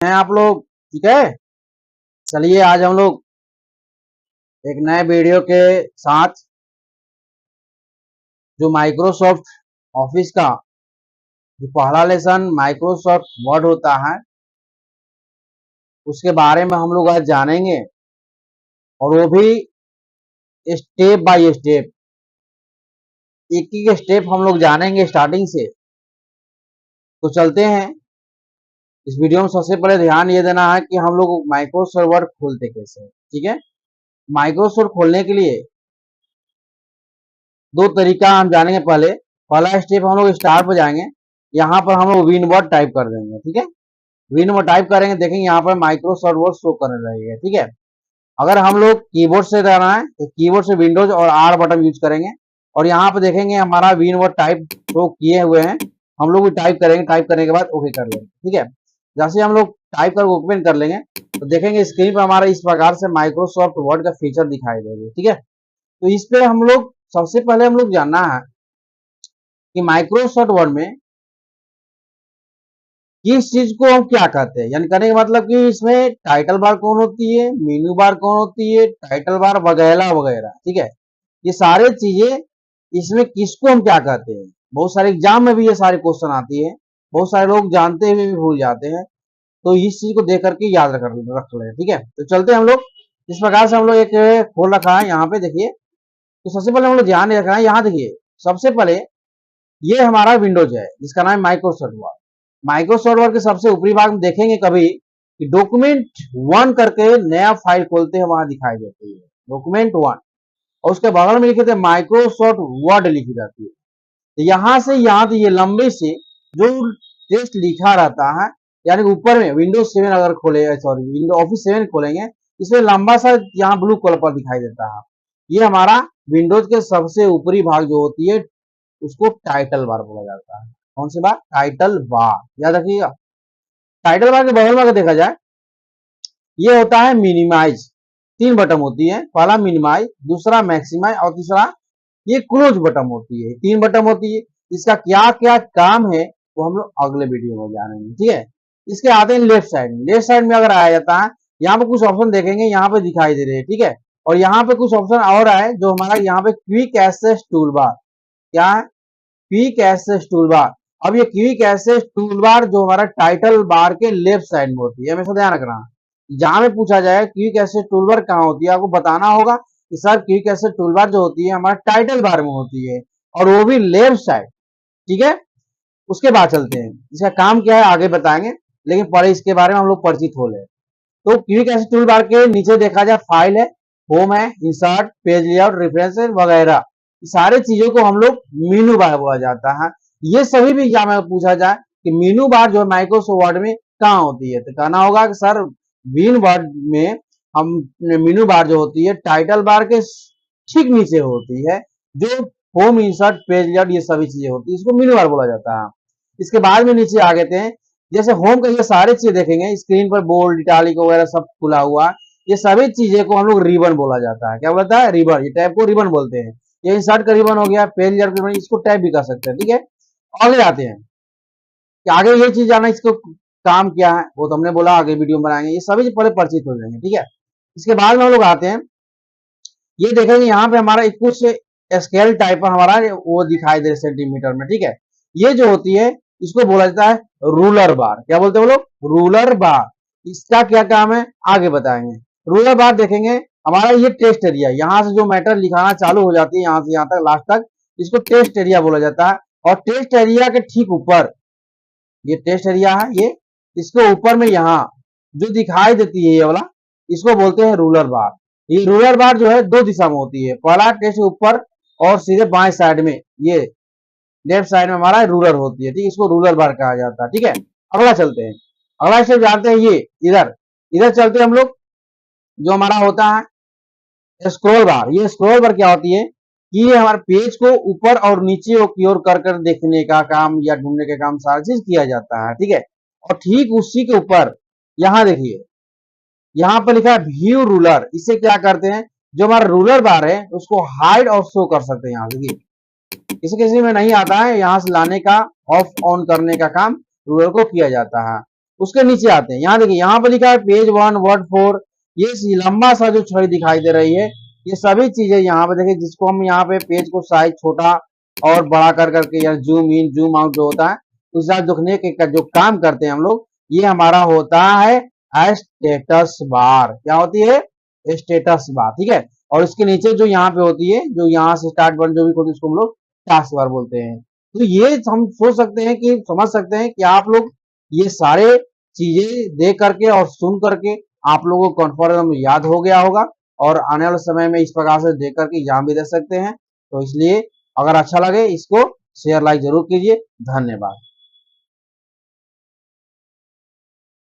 हैं आप लोग? ठीक है, चलिए आज हम लोग एक नए वीडियो के साथ जो माइक्रोसॉफ्ट ऑफिस का जो पहला लेसन माइक्रोसॉफ्ट वर्ड होता है उसके बारे में हम लोग आज जानेंगे, और वो भी स्टेप बाय स्टेप, एक एक स्टेप हम लोग जानेंगे स्टार्टिंग से। तो चलते हैं। इस वीडियो में सबसे पहले ध्यान ये देना है कि हम लोग माइक्रोसॉफ्ट वर्ड खोलते कैसे हैं। ठीक है, माइक्रोसॉफ्ट खोलने के लिए दो तरीका हम जानेंगे। पहला स्टेप हम लोग स्टार्ट पर जाएंगे, यहाँ पर हम लोग विन वर्ड टाइप कर देंगे। ठीक है, विन वर्ड टाइप करेंगे, देखेंगे यहाँ पर माइक्रोसॉफ्ट वर्ड शो करने लगेगा। ठीक है, अगर हम लोग कीबोर्ड से रहना है तो कीबोर्ड से विंडोज और आर बटन यूज करेंगे, और यहाँ पर देखेंगे हमारा विन वर्ड टाइप शो किए हुए हैं, हम लोग भी टाइप करेंगे। टाइप करने के बाद ओके कर लेंगे। ठीक है, जैसे हम लोग टाइप कर ओपन कर लेंगे तो देखेंगे स्क्रीन पर हमारा इस प्रकार से माइक्रोसॉफ्ट वर्ड का फीचर दिखाई देगा। ठीक है, तो इस पे हम लोग सबसे पहले हम लोग जानना है कि माइक्रोसॉफ्ट वर्ड में किस चीज को हम क्या कहते हैं, यानी कहने का मतलब कि इसमें टाइटल बार कौन होती है, मेनू बार कौन होती है, टाइटल बार वगैरह वगैरह। ठीक है, ये सारे चीजें इसमें किसको हम क्या कहते हैं। बहुत सारे एग्जाम में भी ये सारे क्वेश्चन आती है, बहुत सारे लोग जानते हुए भी भूल जाते हैं, तो इस चीज को देख करके याद रख लें। ठीक है, तो चलते हैं हम लोग। इस प्रकार से हम लोग एक खोल रखा है, यहाँ पे देखिए। तो सबसे पहले हम लोग ध्यान रखना है, यहाँ देखिए सबसे पहले ये हमारा विंडोज है जिसका नाम है माइक्रोसॉफ्ट वर्ड। माइक्रोसॉफ्ट वर्ड के सबसे ऊपरी भाग में देखेंगे कभी कि डॉक्यूमेंट 1 करके नया फाइल खोलते हैं, वहां दिखाई देती है डॉक्यूमेंट 1, और उसके बगल में लिखे थे माइक्रोसॉफ्ट वर्ड लिखी जाती है। तो यहां से यहाँ तो ये लंबे से जो टेक्स्ट लिखा रहता है, यानी ऊपर में विंडोज 7 अगर खोले, सॉरी विंडो ऑफिस 7 खोलेंगे, इसमें लंबा सा यहाँ ब्लू कलर पर दिखाई देता है, ये हमारा विंडोज के सबसे ऊपरी भाग जो होती है उसको टाइटल बार बोला जाता है। कौन सी बार? टाइटल बार, याद रखिएगा। टाइटल बार के बगल में अगर देखा जाए, ये होता है मिनिमाइज। 3 बटन होती है, पहला मिनिमाइज, दूसरा मैक्सिमाइज, और तीसरा ये क्लोज बटन होती है। 3 बटन होती है, इसका क्या क्या काम है वो हम लोग अगले वीडियो में जानेंगे। ठीक है, इसके आते हैं लेफ्ट साइड में। लेफ्ट साइड में अगर आया जाता है, यहाँ पे कुछ ऑप्शन देखेंगे, यहाँ पे दिखाई दे रहे हैं। ठीक है, और यहाँ पे कुछ ऑप्शन और आए जो हमारा यहाँ पे क्विक एक्सेस टूल बार, क्या है? Quick access tool bar. अब ये क्विक एक्सेस टूल बार जो हमारा टाइटल बार के लेफ्ट साइड में होती है, हमेशा ध्यान रखना। जहां में पूछा जाए क्विक एक्सेस टूल बार कहाँ होती है, आपको बताना होगा कि sir quick access tool bar जो होती है हमारा टाइटल बार में होती है, और वो भी लेफ्ट साइड। ठीक है, उसके बाद चलते हैं, इसका काम क्या है आगे बताएंगे, लेकिन पहले इसके बारे में हम लोग परिचित हो ले। तो क्विक एक्सेस टूल बार के नीचे देखा जाए फाइल है, होम है, इंसर्ट, पेज लेआउट, रेफरेंस वगैरह, सारे चीजों को हम लोग मेनू बार बोला जाता है। ये सभी भी एग्जाम में पूछा जाए कि मेनू बार जो है माइक्रोसॉफ्ट वर्ड में कहाँ होती है, तो कहना होगा कि सर विन वर्ड में हम मेनू बार जो होती है टाइटल बार के ठीक नीचे होती है, जो होम, इंसर्ट, पेज लेआउट ये सभी चीजें होती है, इसको मेनू बार बोला जाता है। इसके बाद में नीचे आ गए थे, जैसे होम का ये सारे चीजें देखेंगे स्क्रीन पर, बोल्ड, इटालिक वगैरह सब खुला हुआ, ये सभी चीजें को हम लोग रिबन बोला जाता है। क्या बोलता है? रिबन। ये टैब को रिबन बोलते हैं। ये इंसर्ट का रिबन हो गया, पेज लेआउट का रिबन, इसको टैब भी कर सकते हैं। ठीक है, आगे आते हैं कि आगे ये चीज जाना, इसको काम क्या है वो तो हमने बोला आगे वीडियो बनाएंगे, ये सभी पहले परिचित हो जाएंगे। ठीक है, इसके बाद में हम लोग आते हैं, ये देखेंगे यहाँ पे हमारा कुछ स्केल टाइप पर हमारा वो दिखाई दे सेंटीमीटर में। ठीक है, ये जो होती है इसको बोला जाता है रूलर बार। क्या बोलते हैं वो लोग? रूलर बार। इसका क्या काम है आगे बताएंगे। रूलर बार देखेंगे हमारा ये टेस्ट एरिया, यहाँ से जो मैटर लिखाना चालू हो जाती है यहाँ से यहाँ तक लास्ट तक, इसको टेस्ट एरिया बोला जाता है। और टेस्ट एरिया के ठीक ऊपर, ये टेस्ट एरिया है, ये इसके ऊपर में यहाँ जो दिखाई देती है ये वाला, इसको बोलते हैं रूलर बार। ये रूलर बार जो है 2 दिशा में होती है, पहला टेस्ट ऊपर और सीधे बाएं साइड में, ये लेफ्ट साइड में हमारा रूलर होती है। ठीक, इसको रूलर बार कहा जाता है। ठीक है, अगला चलते हैं, अगला स्टेप जानते हैं, ये इधर इधर चलते हैं हम लोग, जो हमारा होता है स्क्रॉल बार। ये स्क्रॉल बार क्या होती है कि ये हमारे पेज को ऊपर और नीचे की ओर कर कर देखने का काम या ढूंढने का काम सारा चीज किया जाता है। ठीक है, और ठीक उसी के ऊपर यहाँ देखिए, यहाँ पर लिखा है व्यू रूलर। इससे क्या करते हैं, जो हमारा रूलर बार है उसको हाइड और शो कर सकते हैं। यहाँ देखिए किसी किसी में नहीं आता है, यहाँ से लाने का, ऑफ ऑन करने का काम रूलर को किया जाता है। उसके नीचे आते हैं, यहाँ देखिए यहाँ पे लिखा है पेज 1 वर्ड 4। ये लंबा सा जो छड़ी दिखाई दे रही है, ये सभी चीजें यहाँ पे देखिए, जिसको हम यहाँ पे पेज को साइज छोटा और बड़ा कर करके या जूम इन जूम आउट जो होता है उस हिसाब दुखने के जो काम करते हैं हम लोग, ये हमारा होता है स्टेटस बार। क्या होती है? स्टेटस बार, ठीक है। और इसके नीचे जो यहाँ पे होती है, जो यहाँ से स्टार्ट बटन जो भी होती है उसको हम लोग टास्क बार बोलते हैं। तो ये हम सोच सकते हैं कि समझ सकते हैं कि आप लोग ये सारे चीजें देख करके और सुन करके आप लोगों को कॉन्फिडेंस याद हो गया होगा, और आने वाले समय में इस प्रकार से देख करके एग्जाम भी दे सकते हैं। तो इसलिए अगर अच्छा लगे इसको शेयर लाइक जरूर कीजिए। धन्यवाद।